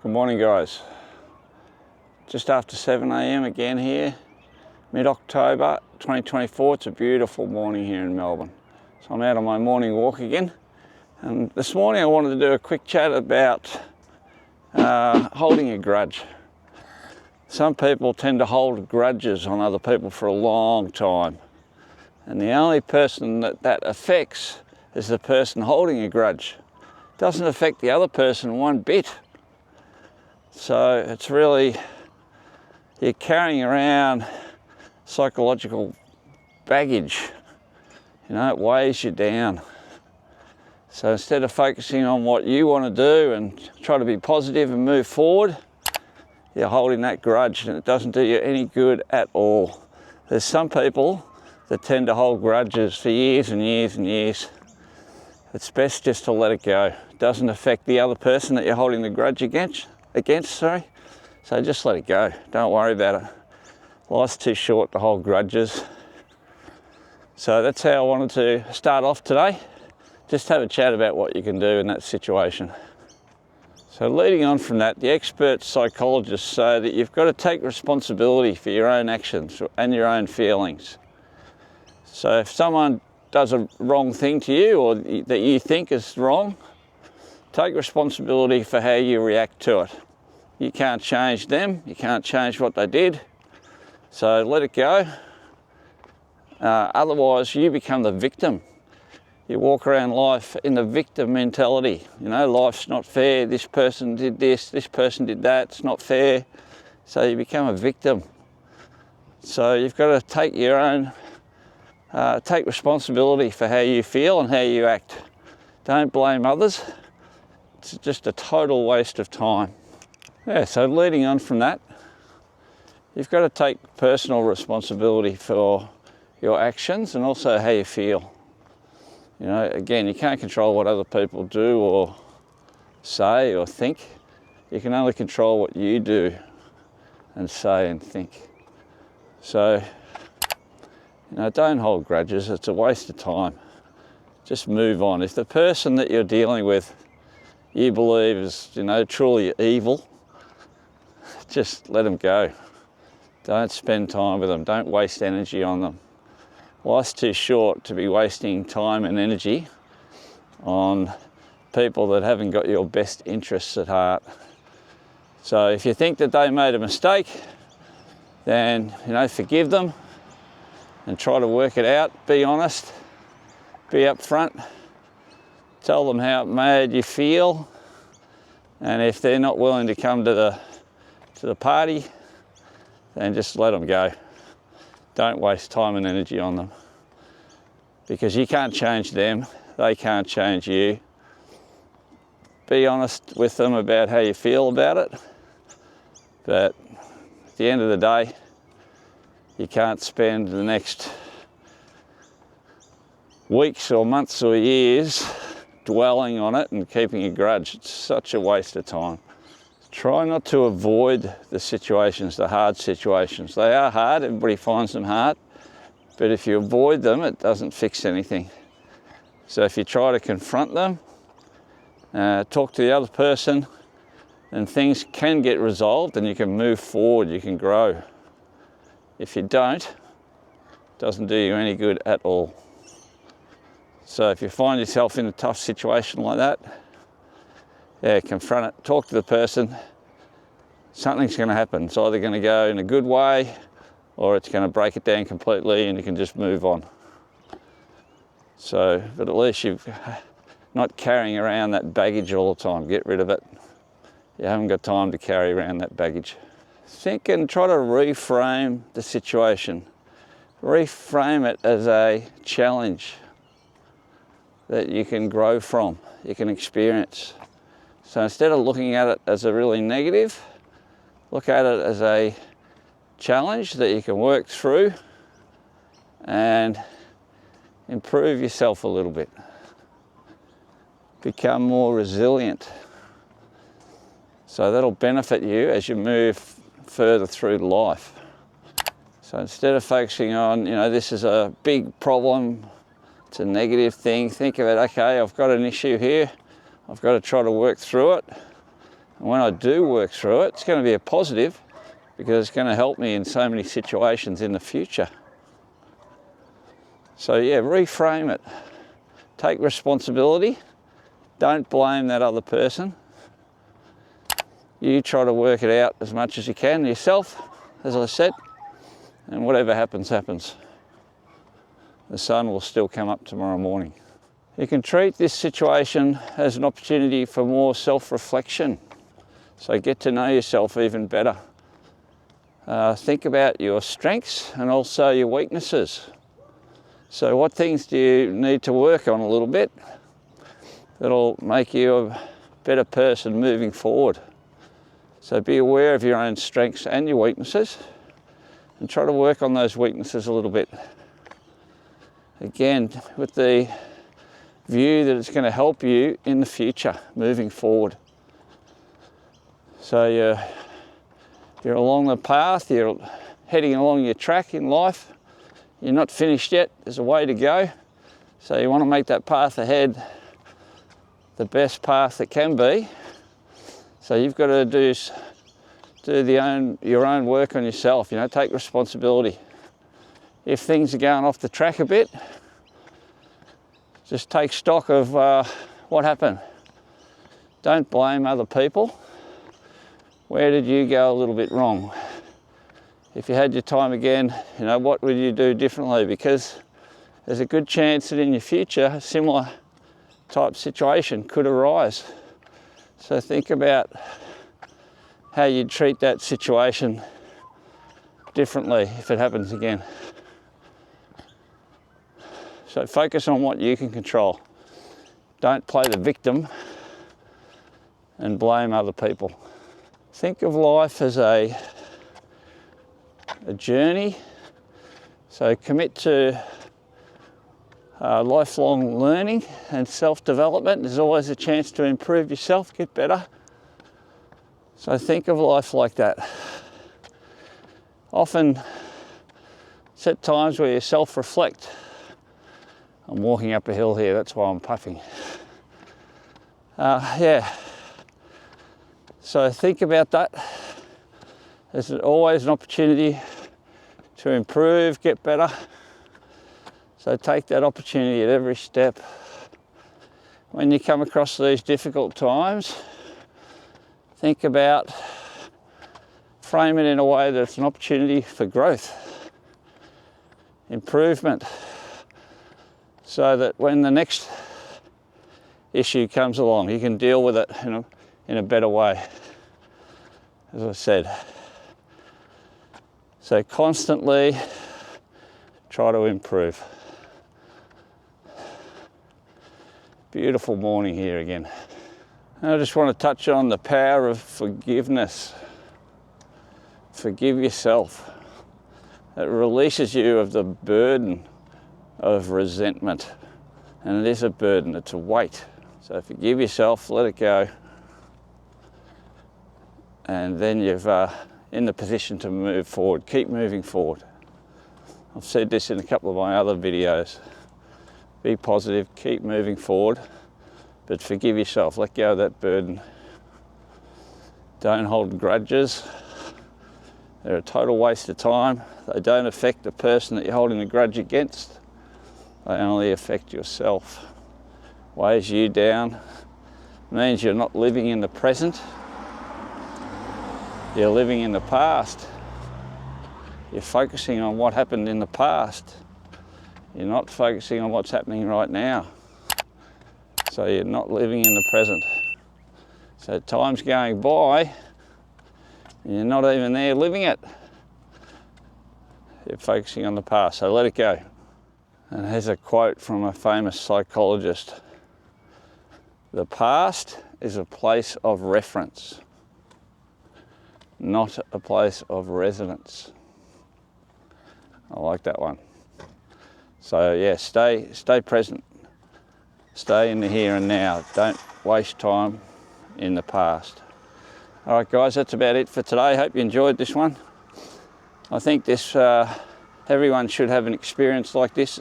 Good morning, guys. Just after 7 a.m. again here, mid-October 2024. It's a beautiful morning here in Melbourne. So I'm out on my morning walk again. And this morning I wanted to do a quick chat about holding a grudge. Some people tend to hold grudges on other people for a long time. And the only person that affects is the person holding a grudge. It doesn't affect the other person one bit. So it's really, you're carrying around psychological baggage. You know, it weighs you down. So instead of focusing on what you want to do and try to be positive and move forward, you're holding that grudge and it doesn't do you any good at all. There's some people that tend to hold grudges for years and years and years. It's best just to let it go. It doesn't affect the other person that you're holding the grudge against, so just let it go. Don't worry about it. Life's too short to hold grudges. So that's how I wanted to start off today. Just have a chat about what you can do in that situation. So leading on from that, the expert psychologists say that you've got to take responsibility for your own actions and your own feelings. So if someone does a wrong thing to you or that you think is wrong, take responsibility for how you react to it. You can't change them, you can't change what they did, so let it go. Otherwise you become the victim. You walk around life in the victim mentality. You know, life's not fair, this person did this person did that, it's not fair. So you become a victim. So you've got to take your own, take responsibility for how you feel and how you act. Don't blame others. It's just a total waste of time. Yeah, so leading on from that, you've got to take personal responsibility for your actions and also how you feel. You know, again, you can't control what other people do or say or think. You can only control what you do and say and think. So, you know, don't hold grudges. It's a waste of time. Just move on. If the person that you're dealing with you believe is, you know, truly evil, just let them go. Don't spend time with them. Don't waste energy on them. Life's too short to be wasting time and energy on people that haven't got your best interests at heart. So if you think that they made a mistake, then, you know, forgive them and try to work it out. Be honest, be upfront, tell them how it made you feel, and if they're not willing to come to the party, then just let them go. Don't waste time and energy on them, because you can't change them, they can't change you. Be honest with them about how you feel about it, but at the end of the day, you can't spend the next weeks or months or years dwelling on it and keeping a grudge. It's such a waste of time. Try not to avoid the situations, the hard situations. They are hard, everybody finds them hard, but if you avoid them, it doesn't fix anything. So if you try to confront them, talk to the other person, then things can get resolved and you can move forward, you can grow. If you don't, it doesn't do you any good at all. So if you find yourself in a tough situation like that, yeah, confront it, talk to the person. Something's going to happen. It's either going to go in a good way or it's going to break it down completely and you can just move on. So, but at least you're not carrying around that baggage all the time. Get rid of it. You haven't got time to carry around that baggage. Think and try to reframe the situation. Reframe it as a challenge that you can grow from, you can experience. So instead of looking at it as a really negative, look at it as a challenge that you can work through and improve yourself a little bit. Become more resilient. So that'll benefit you as you move further through life. So instead of focusing on, you know, this is a big problem, it's a negative thing, think of it, okay, I've got an issue here, I've got to try to work through it And when I do work through it, it's going to be a positive because it's going to help me in so many situations in the future. So yeah, reframe it. Take responsibility. Don't blame that other person. You try to work it out as much as you can yourself, as I said, and whatever happens, happens. The sun will still come up tomorrow morning. You can treat this situation as an opportunity for more self-reflection. So get to know yourself even better. Think about your strengths and also your weaknesses. So what things do you need to work on a little bit that'll make you a better person moving forward? So be aware of your own strengths and your weaknesses and try to work on those weaknesses a little bit. Again, with the view that it's going to help you in the future, moving forward. So you're along the path, you're heading along your track in life. You're not finished yet, there's a way to go. So you want to make that path ahead the best path it can be. So you've got to do your own work on yourself, you know, take responsibility. If things are going off the track a bit, just take stock of what happened. Don't blame other people. Where did you go a little bit wrong? If you had your time again, you know, what would you do differently? Because there's a good chance that in your future, a similar type situation could arise. So think about how you'd treat that situation differently if it happens again. So focus on what you can control. Don't play the victim and blame other people. Think of life as a journey. So commit to lifelong learning and self-development. There's always a chance to improve yourself, get better. So think of life like that. Often set times where you self-reflect. I'm walking up a hill here, that's why I'm puffing. Yeah. So think about that. There's always an opportunity to improve, get better. So take that opportunity at every step. When you come across these difficult times, think about, frame it in a way that it's an opportunity for growth, improvement, so that when the next issue comes along, you can deal with it in a better way, as I said. So constantly try to improve. Beautiful morning here again. And I just want to touch on the power of forgiveness. Forgive yourself. It releases you of the burden of resentment. And it is a burden, it's a weight. So forgive yourself, let it go. And then you're in the position to move forward. Keep moving forward. I've said this in a couple of my other videos. Be positive, keep moving forward, but forgive yourself, let go of that burden. Don't hold grudges. They're a total waste of time. They don't affect the person that you're holding the grudge against. They only affect yourself. Weighs you down. Means you're not living in the present. You're living in the past. You're focusing on what happened in the past. You're not focusing on what's happening right now. So you're not living in the present. So time's going by, and you're not even there living it. You're focusing on the past, so let it go. And here's a quote from a famous psychologist. The past is a place of reference, not a place of residence. I like that one. So yeah, stay present. Stay in the here and now. Don't waste time in the past. All right, guys, that's about it for today. Hope you enjoyed this one. I think everyone should have an experience like this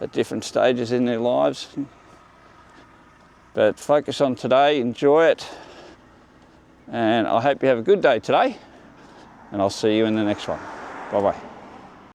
at different stages in their lives. But focus on today, enjoy it, And I hope you have a good day today, and I'll see you in the next one. Bye-bye.